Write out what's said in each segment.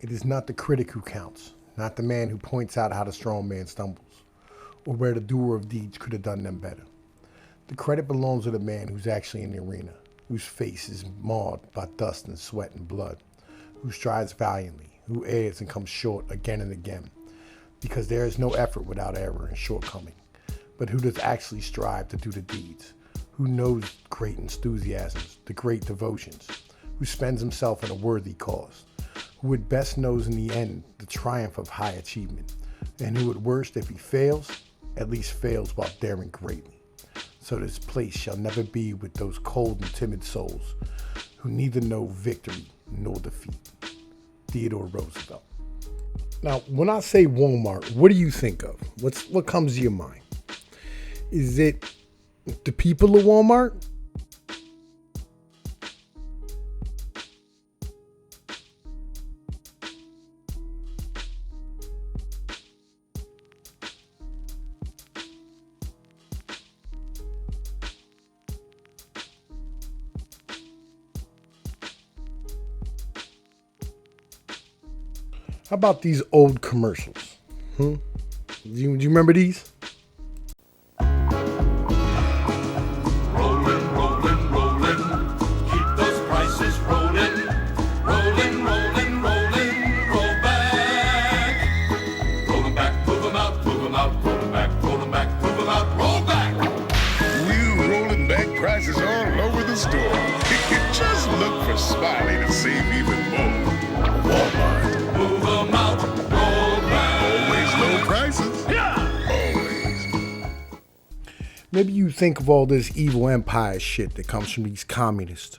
It is not the critic who counts, not the man who points out how the strong man stumbles, or where the doer of deeds could have done them better. The credit belongs to the man who's actually in the arena, whose face is marred by dust and sweat and blood, who strives valiantly, who errs and comes short again and again, because there is no effort without error and shortcoming, but who does actually strive to do the deeds, who knows great enthusiasms, the great devotions, who spends himself in a worthy cause, who at best knows in the end the triumph of high achievement, and who at worst, if he fails, at least fails while daring greatly. So this place shall never be with those cold and timid souls who neither know victory nor defeat. Theodore Roosevelt. Now, when I say Walmart, what do you think of? What comes to your mind? Is it the people of Walmart? How about these old commercials? Do you remember these? Rollin', rollin', rollin', keep those prices rollin'. Rollin', rollin', rollin', roll back. Roll 'em back, move 'em out, move 'em out, roll 'em back, roll 'em back, move 'em out, roll back. We're rolling back prices all over the store. Just look for Smiley to save even more. Walmart. Move 'em out, roll back. Always low prices. Yeah! Always. Maybe you think of all this evil empire shit that comes from these communists,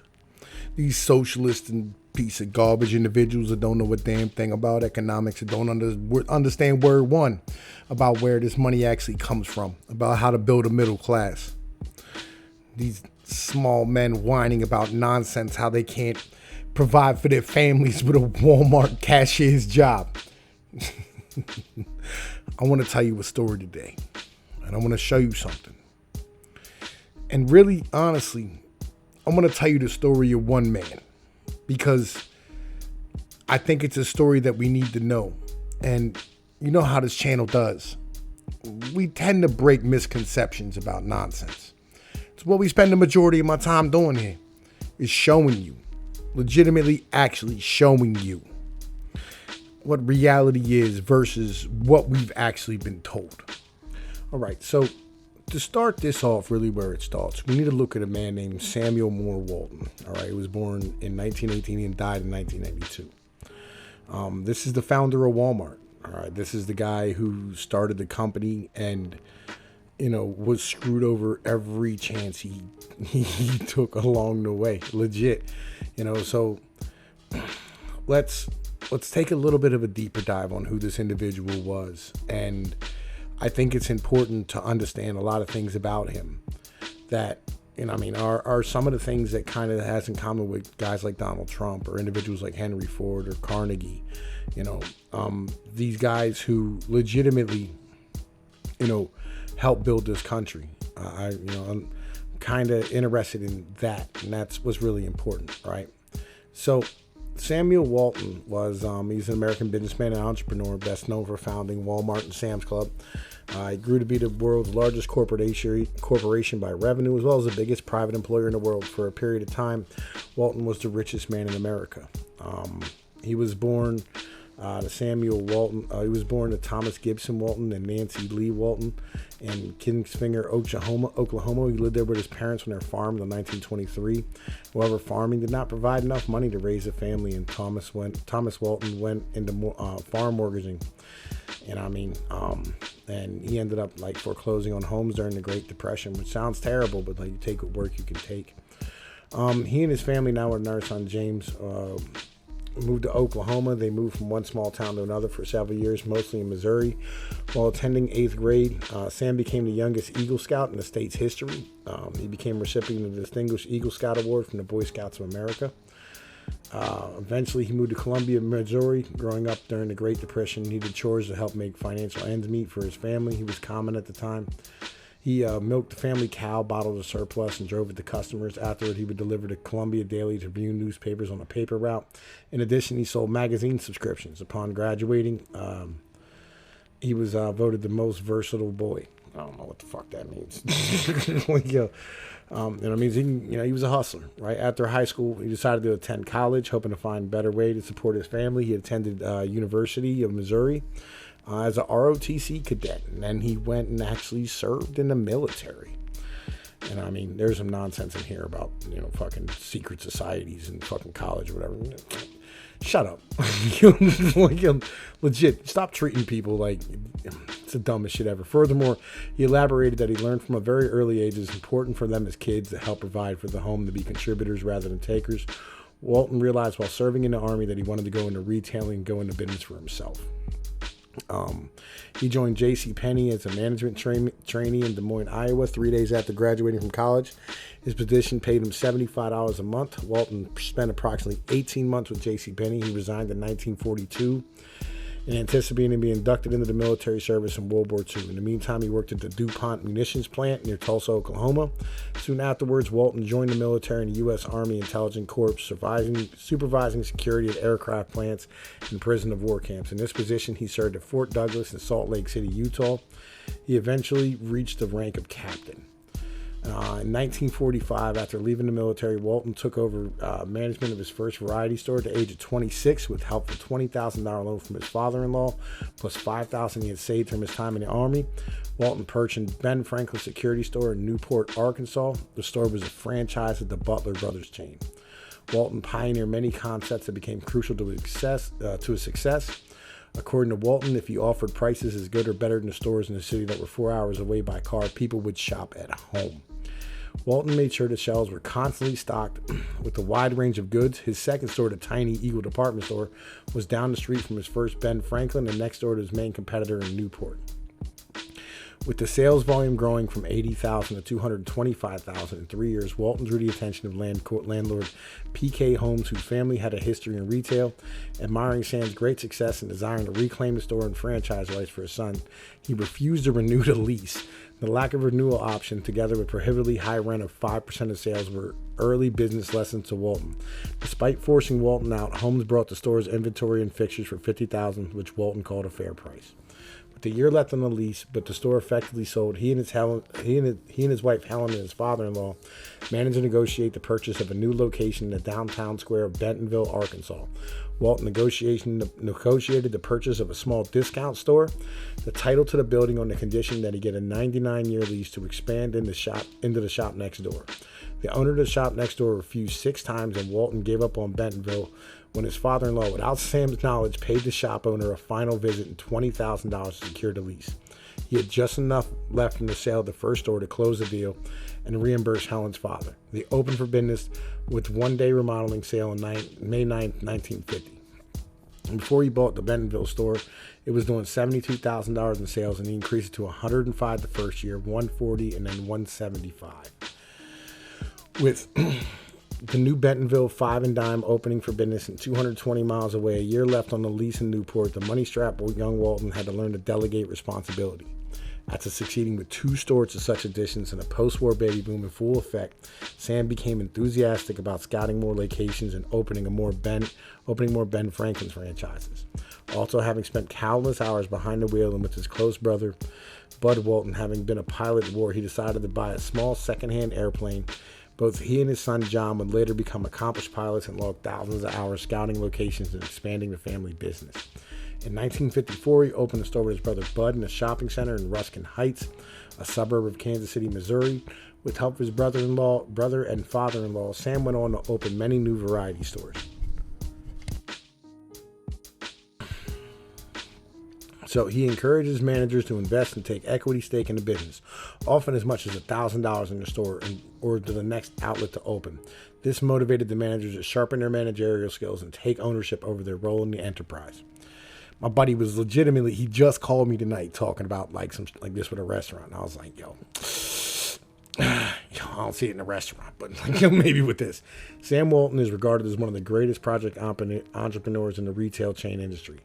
these socialists and piece of garbage individuals that don't know a damn thing about economics, that don't understand word one about where this money actually comes from, about how to build a middle class. These small men whining about nonsense, how they can't provide for their families with a Walmart cashier's job. I want to tell you a story today, and I want to show you something. And really, honestly, I want to tell you the story of one man, because I think it's a story that we need to know. And you know how this channel does. We tend to break misconceptions about nonsense. It's what we spend the majority of my time doing here, is showing you, legitimately actually showing you what reality is versus what we've actually been told. All right, so to start this off really where it starts, we need to look at a man named Samuel Moore Walton. All right, he was born in 1918 and died in 1992. This is the founder of Walmart. All right, this is the guy who started the company and, you know, was screwed over every chance he took along the way, legit. You know, so let's take a little bit of a deeper dive on who this individual was. And I think it's important to understand a lot of things about him that, you know, I mean, are some of the things that kind of has in common with guys like Donald Trump or individuals like Henry Ford or Carnegie. You know, these guys who legitimately, you know, helped build this country. I'm kind of interested in that, and that's what's really important, right? So Samuel Walton was, he's an American businessman and entrepreneur, best known for founding Walmart and Sam's Club. He grew to be the world's largest corporation by revenue, as well as the biggest private employer in the world. For a period of time, Walton was the richest man in America. He was born to Samuel Walton. He was born to Thomas Gibson Walton and Nancy Lee Walton in Kingsfinger, Oklahoma. He lived there with his parents on their farm until 1923. However, farming did not provide enough money to raise a family, and Thomas Walton went into farm mortgaging. And I mean, and he ended up like foreclosing on homes during the Great Depression, which sounds terrible, but like, you take what work you can take. He and his family, now with their son James, moved to Oklahoma. They moved from one small town to another for several years, mostly in Missouri. While attending 8th grade, Sam became the youngest Eagle Scout in the state's history. He became recipient of the Distinguished Eagle Scout Award from the Boy Scouts of America. Eventually, he moved to Columbia, Missouri. Growing up during the Great Depression, he did chores to help make financial ends meet for his family. He was common at the time. He milked the family cow, bottled the surplus, and drove it to customers. Afterward, he would deliver the Columbia Daily Tribune newspapers on a paper route. In addition, he sold magazine subscriptions. Upon graduating, he was voted the most versatile boy. I don't know what the fuck that means. It means he was a hustler, right? After high school, he decided to attend college, hoping to find a better way to support his family. He attended University of Missouri as a ROTC cadet, and then he went and actually served in the military. And I mean, there's some nonsense in here about fucking secret societies and fucking college or whatever. Shut up. Legit, stop treating people like it's the dumbest shit ever. Furthermore, he elaborated that he learned from a very early age it's important for them as kids to help provide for the home, to be contributors rather than takers. Walton realized while serving in the Army that he wanted to go into retailing and go into business for himself. He joined J.C. Penney as a management trainee in Des Moines, Iowa, 3 days after graduating from college. His position paid him $75 a month. Walton spent approximately 18 months with J.C. Penney. He resigned in 1942 and anticipating to be inducted into the military service in World War II. In the meantime, he worked at the DuPont munitions plant near Tulsa, Oklahoma. Soon afterwards, Walton joined the military in the U.S. Army Intelligence Corps, supervising security at aircraft plants and prison of war camps. In this position, he served at Fort Douglas in Salt Lake City, Utah. He eventually reached the rank of captain. In 1945, after leaving the military, Walton took over management of his first variety store at the age of 26 with help from a $20,000 loan from his father-in-law, plus $5,000 he had saved from his time in the Army. Walton purchased Ben Franklin's security store in Newport, Arkansas. The store was a franchise of the Butler Brothers chain. Walton pioneered many concepts that became crucial to his success. According to Walton, if he offered prices as good or better than the stores in the city that were 4 hours away by car, people would shop at home. Walton made sure the shelves were constantly stocked with a wide range of goods. His second store, the Tiny Eagle department store, was down the street from his first Ben Franklin and next door to his main competitor in Newport. With the sales volume growing from 80,000 to 225,000 in 3 years, Walton drew the attention of landlord P.K. Holmes, whose family had a history in retail. Admiring Sam's great success and desiring to reclaim the store and franchise rights for his son, he refused to renew the lease. The lack of renewal option, together with prohibitively high rent of 5% of sales, were early business lessons to Walton. Despite forcing Walton out, Holmes brought the store's inventory and fixtures for $50,000, which Walton called a fair price. With a year left on the lease, but the store effectively sold, he and his wife Helen and his father-in-law managed to negotiate the purchase of a new location in the downtown square of Bentonville, Arkansas. Walton negotiated the purchase of a small discount store, the title to the building on the condition that he get a 99-year lease to expand into the shop next door. The owner of the shop next door refused 6 times, and Walton gave up on Bentonville when his father-in-law, without Sam's knowledge, paid the shop owner a final visit and $20,000 to secure the lease. He had just enough left from the sale of the first store to close the deal and reimburse Helen's father. They opened for business with one-day remodeling sale on May 9, 1950. And before he bought the Bentonville store, it was doing $72,000 in sales, and he increased it to $105 the first year, $140, and then $175. With the new Bentonville 5 and Dime opening for business and 220 miles away, a year left on the lease in Newport, the money-strapped young Walton had to learn to delegate responsibility. After succeeding with 2 stores to such a distance and a post-war baby boom in full effect, Sam became enthusiastic about scouting more locations and opening more Ben Franklin's franchises. Also, having spent countless hours behind the wheel and with his close brother, Bud Walton, having been a pilot in war, he decided to buy a small second-hand airplane. Both he and his son John would later become accomplished pilots and log thousands of hours scouting locations and expanding the family business. In 1954, he opened a store with his brother Bud in a shopping center in Ruskin Heights, a suburb of Kansas City, Missouri. With help of his brother and father-in-law, Sam went on to open many new variety stores. So he encourages managers to invest and take equity stake in the business, often as much as $1,000 in the store or to the next outlet to open. This motivated the managers to sharpen their managerial skills and take ownership over their role in the enterprise. My buddy was legitimately, he just called me tonight talking about like this with a restaurant. And I was like, yo, I don't see it in a restaurant, but maybe with this. Sam Walton is regarded as one of the greatest project entrepreneurs in the retail chain industry.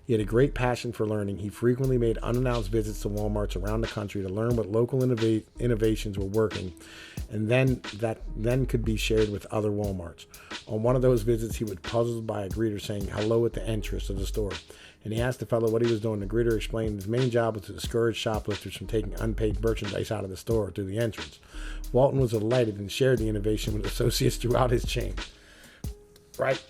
He had a great passion for learning. He frequently made unannounced visits to Walmarts around the country to learn what local innovations were working, and then could be shared with other Walmarts. On one of those visits, he was puzzled by a greeter saying hello at the entrance of the store, and he asked the fellow what he was doing. The greeter explained his main job was to discourage shoplifters from taking unpaid merchandise out of the store through the entrance. Walton was delighted and shared the innovation with associates throughout his chain. Right?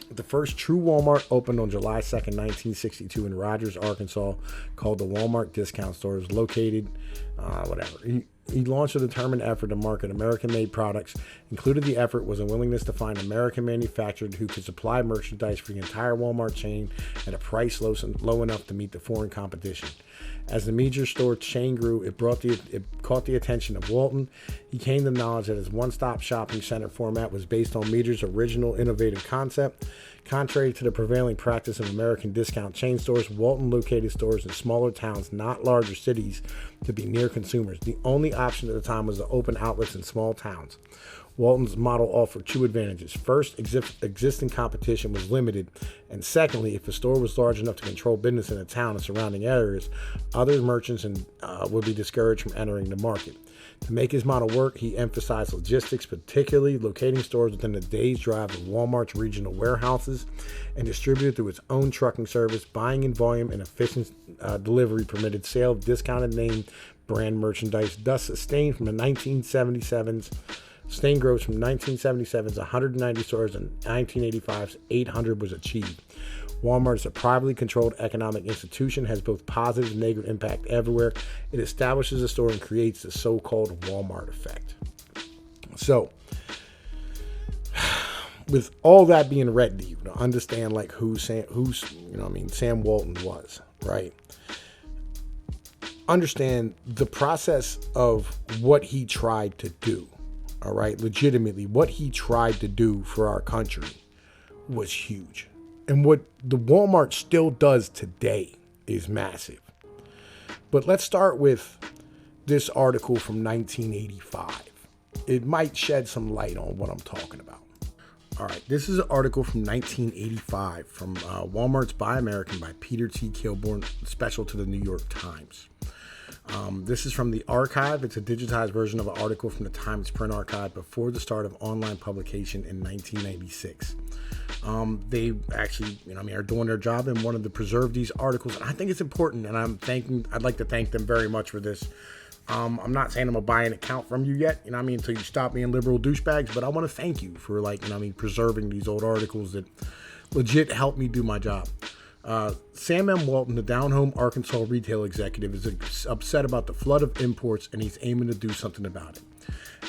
The first true Walmart opened on July 2nd, 1962 in Rogers, Arkansas, called the Walmart Discount Store. It was located, He launched a determined effort to market American-made products. Included the effort was a willingness to find American manufacturers who could supply merchandise for the entire Walmart chain at a price low enough to meet the foreign competition. As the major store chain grew, it caught the attention of Walton. He came to the knowledge that his one-stop shopping center format was based on Meader's original innovative concept. Contrary to the prevailing practice of American discount chain stores, Walton located stores in smaller towns, not larger cities, to be near consumers. The only option at the time was to open outlets in small towns. Walton's model offered two advantages. First, existing competition was limited, and secondly, if a store was large enough to control business in a town and surrounding areas, other merchants would be discouraged from entering the market. To make his model work, he emphasized logistics, particularly locating stores within a day's drive of Walmart's regional warehouses, and distributed through its own trucking service. Buying in volume and efficient delivery permitted sale of discounted name brand merchandise, thus sustained from the 1977's. Sustained growth from 1977's 190 stores and 1985's 800 was achieved. Walmart is a privately controlled economic institution, has both positive and negative impact everywhere. It establishes a store and creates the so-called Walmart effect. So, with all that being read to you, to understand like who Sam Walton was, right? Understand the process of what he tried to do. All right, legitimately, what he tried to do for our country was huge. And what the Walmart still does today is massive. But let's start with this article from 1985. It might shed some light on what I'm talking about. All right, this is an article from 1985 from Walmart's Buy American by Peter T. Kilborn, special to the New York Times. This is from the archive. It's a digitized version of an article from the Times print archive before the start of online publication in 1996. They actually, are doing their job and wanted to preserve these articles. And I think it's important, and I'd like to thank them very much for this. I'm not saying I'm gonna buy an account from you yet, until you stop being liberal douchebags, but I want to thank you for preserving these old articles that legit help me do my job. Sam M. Walton, the down-home Arkansas retail executive, is upset about the flood of imports, and he's aiming to do something about it.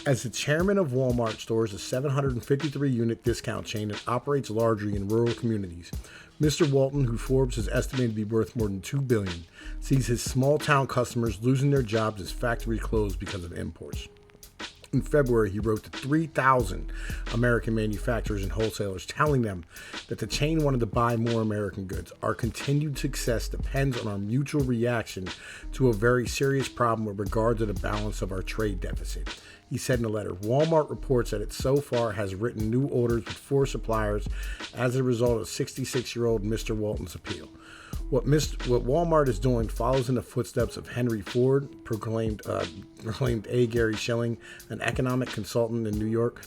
As the chairman of Walmart Stores, a 753-unit discount chain that operates largely in rural communities, Mr. Walton, who Forbes has estimated to be worth more than $2 billion, sees his small-town customers losing their jobs as factories close because of imports. In February, he wrote to 3,000 American manufacturers and wholesalers, telling them that the chain wanted to buy more American goods. Our continued success depends on our mutual reaction to a very serious problem with regard to the balance of our trade deficit. He said in a letter, Walmart reports that it so far has written new orders with 4 suppliers as a result of 66-year-old Mr. Walton's appeal. What Walmart is doing follows in the footsteps of Henry Ford, proclaimed A. Gary Schilling, an economic consultant in New York.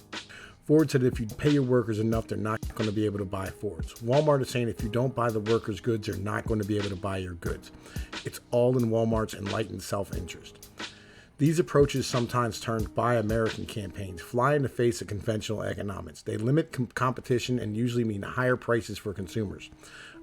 Ford said if you pay your workers enough, they're not going to be able to buy Fords. Walmart is saying if you don't buy the workers' goods, they're not going to be able to buy your goods. It's all in Walmart's enlightened self-interest. These approaches sometimes turn Buy American campaigns fly in the face of conventional economics. They limit competition and usually mean higher prices for consumers.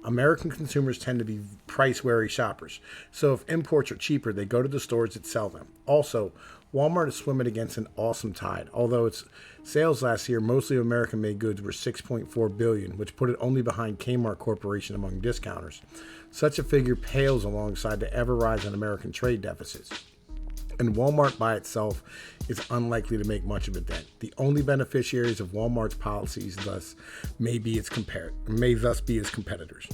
American consumers tend to be price-wary shoppers, so if imports are cheaper, they go to the stores that sell them. Also, Walmart is swimming against an awesome tide. Although its sales last year, mostly of American-made goods, were $6.4 billion, which put it only behind Kmart Corporation among discounters. Such a figure pales alongside the ever-rising American trade deficits. And Walmart by itself is unlikely to make much of a dent. The only beneficiaries of Walmart's policies thus may thus be its competitors.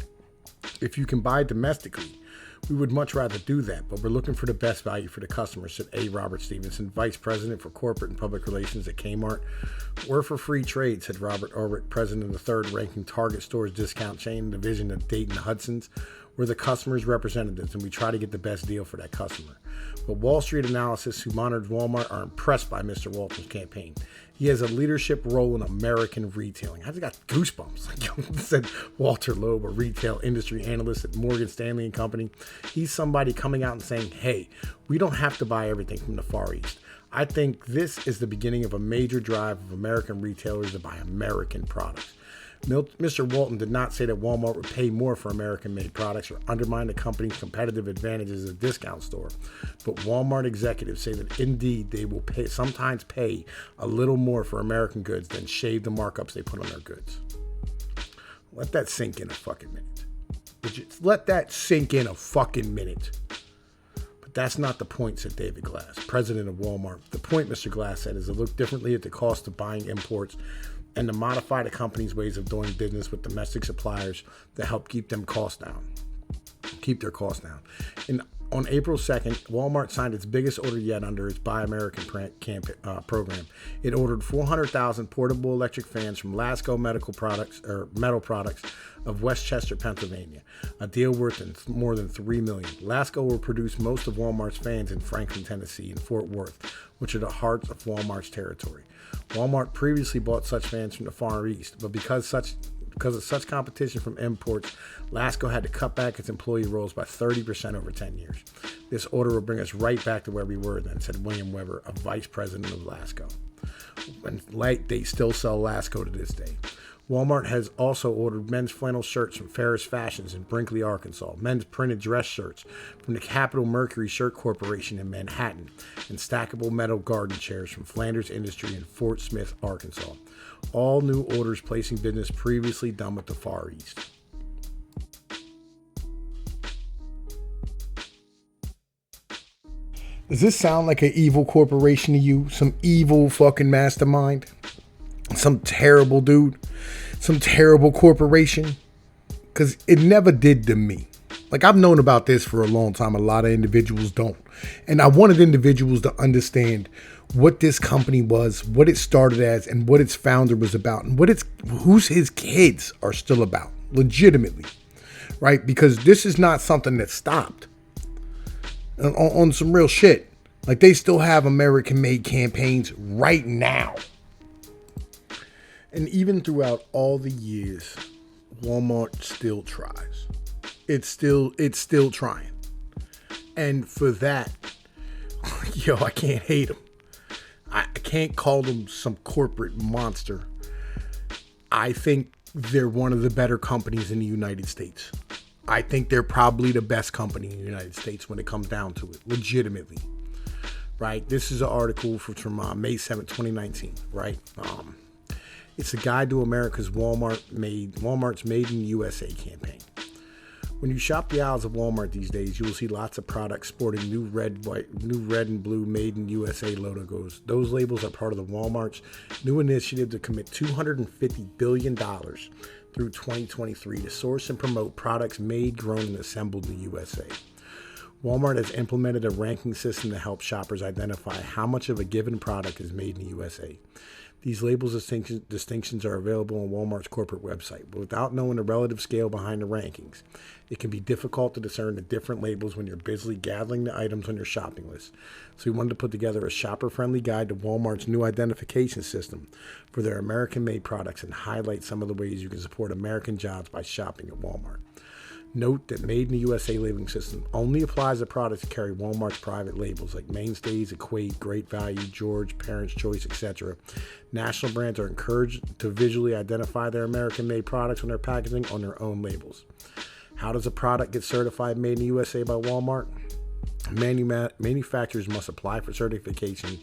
If you can buy domestically, we would much rather do that, but we're looking for the best value for the customer, said A. Robert Stevenson, Vice President for Corporate and Public Relations at Kmart. We're for free trade, said Robert Ulrich, President of the third-ranking Target Stores discount chain division of Dayton Hudson's. We're the customer's representatives, and we try to get the best deal for that customer. But Wall Street analysts who monitored Walmart are impressed by Mr. Walton's campaign. He has a leadership role in American retailing. I just got goosebumps, said Walter Loeb, a retail industry analyst at Morgan Stanley and Company. He's somebody coming out and saying, hey, we don't have to buy everything from the Far East. I think this is the beginning of a major drive of American retailers to buy American products. Mr. Walton did not say that Walmart would pay more for American-made products or undermine the company's competitive advantages as a discount store. But Walmart executives say that indeed they will sometimes pay a little more for American goods than shave the markups they put on their goods. Let that sink in a fucking minute. Let that sink in a fucking minute. But that's not the point, said David Glass, president of Walmart. The point, Mr. Glass said, is to look differently at the cost of buying imports and to modify the company's ways of doing business with domestic suppliers to help keep their costs down. On April 2nd, Walmart signed its biggest order yet under its Buy American program. It ordered 400,000 portable electric fans from Lasco Metal Products of Westchester, Pennsylvania, a deal worth more than $3 million. Lasco will produce most of Walmart's fans in Franklin, Tennessee, and Fort Worth, which are the hearts of Walmart's territory. Walmart previously bought such fans from the Far East, but because of such competition from imports, Lasco had to cut back its employee rolls by 30% over 10 years. This order will bring us right back to where we were then, said William Weber, a vice president of Lasco. And they still sell Lasco to this day. Walmart has also ordered men's flannel shirts from Ferris Fashions in Brinkley, Arkansas, men's printed dress shirts from the Capital Mercury Shirt Corporation in Manhattan, and stackable metal garden chairs from Flanders Industry in Fort Smith, Arkansas. All new orders placing business previously done with the Far East. Does this sound like an evil corporation to you? Some evil fucking mastermind? Some terrible dude? Some terrible corporation? Because it never did to me. Like, I've known about this for a long time. A lot of individuals don't. And I wanted individuals to understand what this company was, what it started as, and what its founder was about, and who's his kids are still about, legitimately, right? Because this is not something that stopped. On some real shit. Like, they still have American-made campaigns right now. And even throughout all the years, Walmart still tries. It's still trying. And for that, I can't hate them. I can't call them some corporate monster. I think they're one of the better companies in the United States. I think they're probably the best company in the United States when it comes down to it, legitimately. Right? This is an article from May 7th, 2019, right? It's a guide to America's Walmart's Made in USA campaign. When you shop the aisles of Walmart these days, you will see lots of products sporting new red and blue Made in USA logos. Those labels are part of the Walmart's new initiative to commit $250 billion through 2023 to source and promote products made, grown, and assembled in the USA. Walmart has implemented a ranking system to help shoppers identify how much of a given product is made in the USA. These labels distinctions are available on Walmart's corporate website, but without knowing the relative scale behind the rankings, it can be difficult to discern the different labels when you're busily gathering the items on your shopping list. So we wanted to put together a shopper-friendly guide to Walmart's new identification system for their American-made products and highlight some of the ways you can support American jobs by shopping at Walmart. Note that Made in the USA labeling system only applies to products that carry Walmart's private labels like Mainstays, Equate, Great Value, George, Parents' Choice, etc. National brands are encouraged to visually identify their American-made products on their packaging on their own labels. How does a product get certified Made in the USA by Walmart? Manufacturers must apply for certification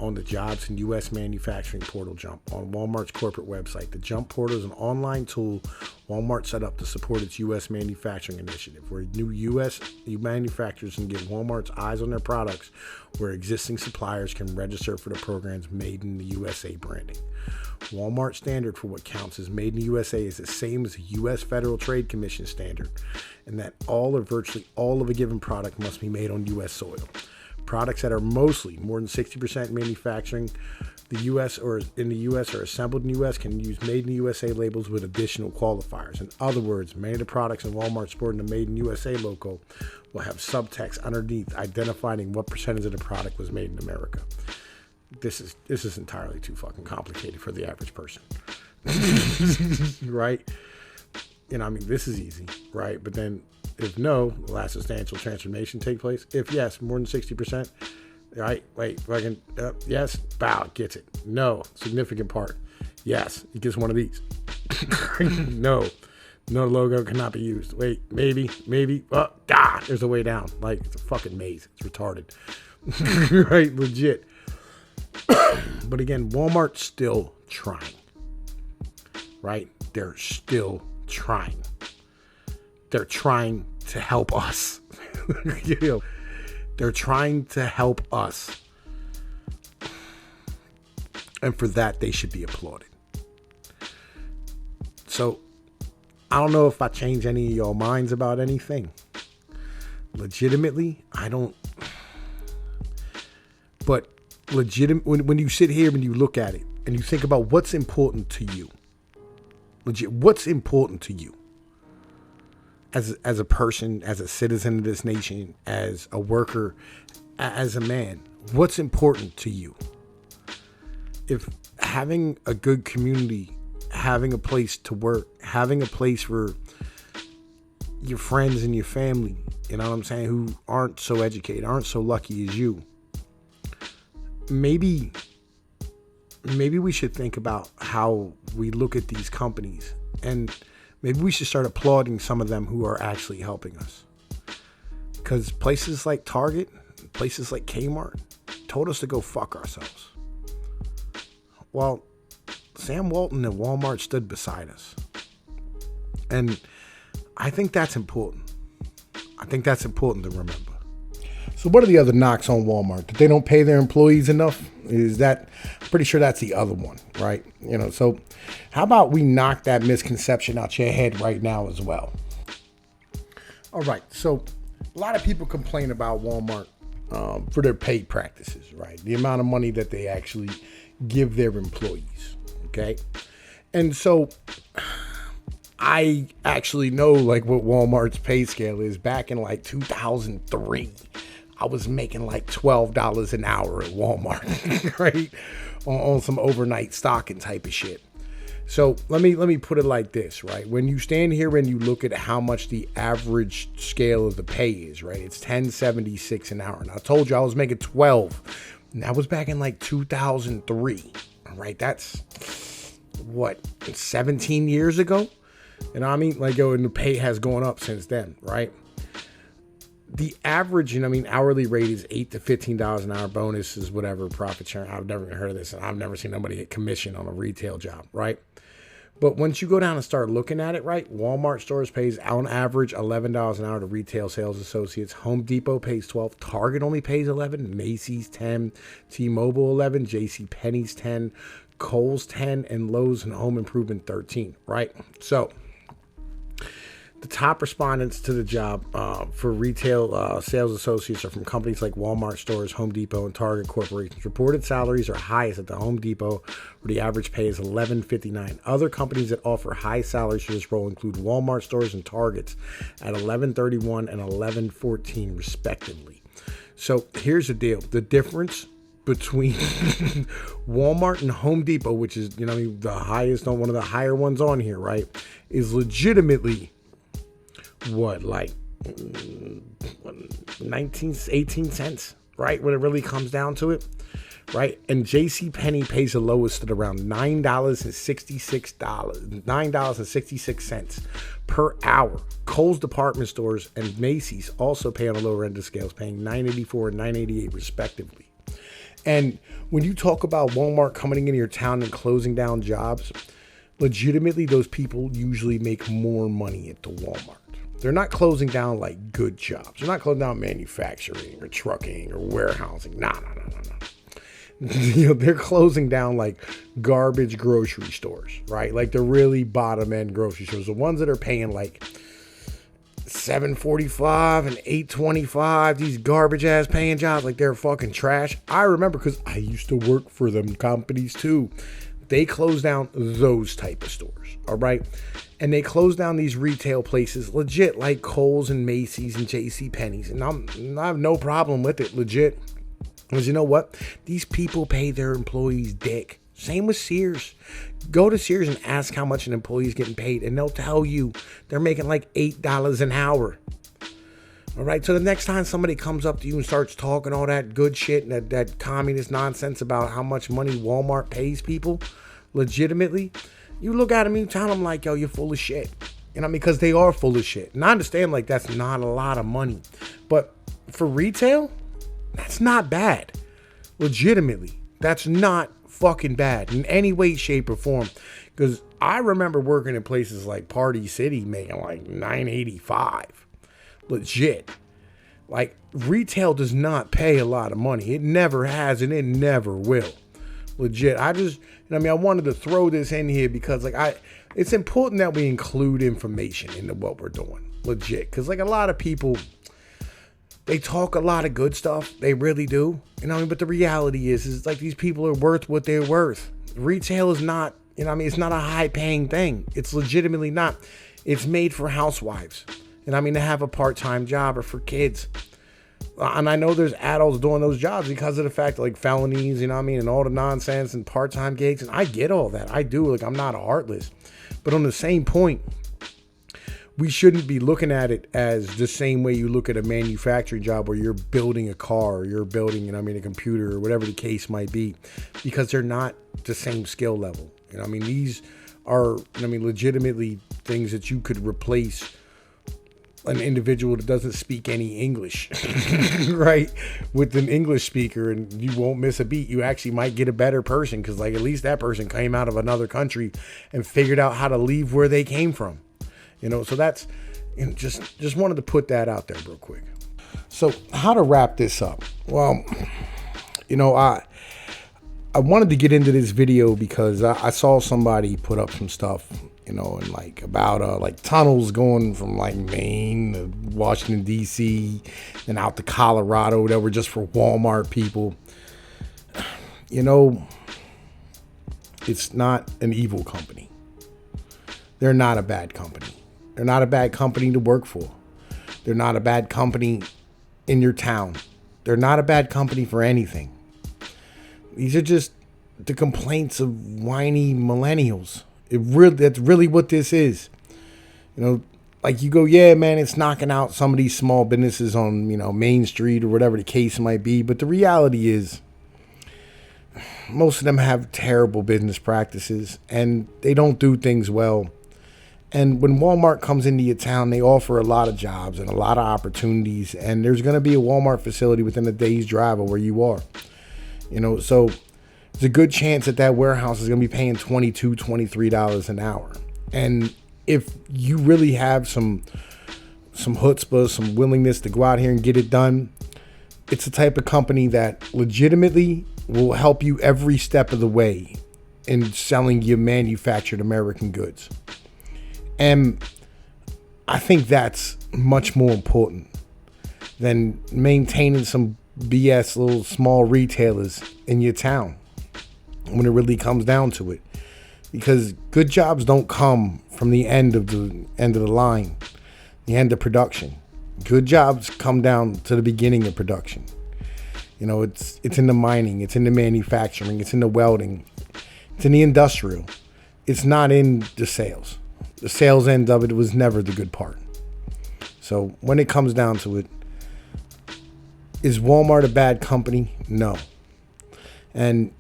on the Jobs and U.S. Manufacturing portal Jump on Walmart's corporate website. The Jump portal is an online tool Walmart set up to support its U.S. manufacturing initiative, where new U.S. manufacturers can get Walmart's eyes on their products, where existing suppliers can register for the program's Made in the USA branding. Walmart's standard for what counts as Made in the USA is the same as the U.S. Federal Trade Commission standard, and that all or virtually all of a given product must be made on U.S. soil. Products that are mostly more than 60% manufacturing the U.S. or in the U.S. or assembled in the U.S. can use Made in the USA labels with additional qualifiers. In other words, many of the products in Walmart sporting the Made in USA logo will have subtext underneath identifying what percentage of the product was made in America. This is entirely too fucking complicated for the average person. Right? I mean, this is easy, right? But then if no, will that substantial transformation take place? If yes, more than 60%, right? Wait, fucking, yes, bow, gets it. No, significant part. Yes, it gets one of these. No logo cannot be used. Wait, maybe, there's a way down. Like, it's a fucking maze. It's retarded. Right, legit. But again, Walmart's still trying, right? They're still trying. They're trying to help us. They're trying to help us. And for that, they should be applauded. So, I don't know if I change any of your minds about anything. Legitimately, I don't. But when you sit here and you look at it and you think about what's important to you, what's important to you as a person, as a citizen of this nation, as a worker, as a man, what's important to you? If having a good community, having a place to work, having a place for your friends and your family, you know what I'm saying, who aren't so educated, aren't so lucky as you, maybe we should think about how we look at these companies, and maybe we should start applauding some of them who are actually helping us. Because places like Target, places like Kmart told us to go fuck ourselves. Well, Sam Walton and Walmart stood beside us. And I think that's important. I think that's important to remember. So what are the other knocks on Walmart? That they don't pay their employees enough? I'm pretty sure that's the other one, right? So how about we knock that misconception out your head right now as well? All right, so a lot of people complain about Walmart for their pay practices, right? The amount of money that they actually give their employees, okay? And so I actually know like what Walmart's pay scale is. Back in like 2003, I was making like $12 an hour at Walmart, right? On some overnight stocking type of shit. So let me put it like this, right? When you stand here and you look at how much the average scale of the pay is, right? It's $10.76 an hour. And I told you I was making 12. And that was back in like 2003, right? That's what, 17 years ago? You know what I mean? Like, and the pay has gone up since then, right? The average, hourly rate is $8 to $15 an hour. Bonuses, whatever, profit sharing. I've never heard of this, and I've never seen nobody get commission on a retail job, right? But once you go down and start looking at it, right, Walmart stores pays on average $11 an hour to retail sales associates. Home Depot pays $12. Target only pays $11. Macy's $10. T-Mobile $11. JCPenney's $10. Kohl's $10. And Lowe's and Home Improvement $13, right? So the top respondents to the job for retail sales associates are from companies like Walmart stores, Home Depot, and Target corporations. Reported salaries are highest at the Home Depot, where the average pay is $11.59. Other companies that offer high salaries for this role include Walmart stores and Targets at $11.31 and $11.14 respectively. So here's the deal. The difference between Walmart and Home Depot, which is, the highest, one of the higher ones on here, right, is legitimately what, like 18 cents, right? When it really comes down to it, right? And JCPenney pays the lowest at around $9.66 per hour. Kohl's department stores and Macy's also pay on the lower end of scales, paying $9.84 and $9.88 respectively. And when you talk about Walmart coming into your town and closing down jobs, legitimately, those people usually make more money at the Walmart. They're not closing down like good jobs. They're not closing down manufacturing or trucking or warehousing. No. They're closing down like garbage grocery stores, right? Like the really bottom end grocery stores, the ones that are paying like $7.45 and $8.25. These garbage ass paying jobs, like they're fucking trash. I remember because I used to work for them companies too. They close down those type of stores, all right? And they close down these retail places, legit, like Kohl's and Macy's and JCPenney's. And I have no problem with it, legit. Because you know what? These people pay their employees dick. Same with Sears. Go to Sears and ask how much an employee is getting paid, and they'll tell you they're making like $8 an hour. All right, so the next time somebody comes up to you and starts talking all that good shit and that communist nonsense about how much money Walmart pays people, legitimately, you look at them and you tell them like, yo, you're full of shit. You know what I mean? Because they are full of shit. And I understand like that's not a lot of money. But for retail, that's not bad. Legitimately, that's not fucking bad in any way, shape, or form. Because I remember working in places like Party City making like $9.85. Legit. Like, retail does not pay a lot of money. It never has and it never will. Legit. I wanted to throw this in here because it's important that we include information into what we're doing. Legit. Because like a lot of people, they talk a lot of good stuff. They really do. But the reality is like these people are worth what they're worth. Retail is not, it's not a high paying thing. It's legitimately not. It's made for housewives. To have a part-time job or for kids. And I know there's adults doing those jobs because of the fact like felonies, and all the nonsense and part-time gigs. And I get all that. I do. Like, I'm not heartless. But on the same point, we shouldn't be looking at it as the same way you look at a manufacturing job where you're building a car or you're building, a computer or whatever the case might be, because they're not the same skill level. These are, legitimately things that you could replace an individual that doesn't speak any English, right? With an English speaker, and you won't miss a beat. You actually might get a better person because like at least that person came out of another country and figured out how to leave where they came from. So that's just wanted to put that out there real quick. So how to wrap this up? Well, I wanted to get into this video because I saw somebody put up some stuff, and like about like tunnels going from like Maine to Washington, D.C. and out to Colorado that were just for Walmart people. It's not an evil company. They're not a bad company. They're not a bad company to work for. They're not a bad company in your town. They're not a bad company for anything. These are just the complaints of whiny millennials. That's really what this is. Like you go, yeah, man, it's knocking out some of these small businesses on, Main Street or whatever the case might be. But the reality is most of them have terrible business practices and they don't do things well. And when Walmart comes into your town, they offer a lot of jobs and a lot of opportunities. And there's going to be a Walmart facility within a day's drive of where you are. So there's a good chance that warehouse is going to be paying $22, $23 an hour. And if you really have some chutzpah, some willingness to go out here and get it done, it's the type of company that legitimately will help you every step of the way in selling your manufactured American goods. And I think that's much more important than maintaining some BS little small retailers in your town when it really comes down to it. Because good jobs don't come from the end of the line, the end of production. Good jobs come down to the beginning of production. It's in the mining, it's in the manufacturing, it's in the welding, it's in the industrial. It's not in the sales. The sales end of it was never the good part. So when it comes down to it, is Walmart a bad company? No. And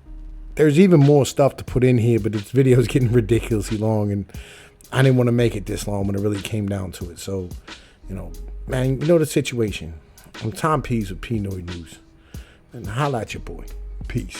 there's even more stuff to put in here, but this video is getting ridiculously long, and I didn't want to make it this long when it really came down to it. So, man, the situation. I'm Tom Pease with Pnoid News. And holla at your boy. Peace.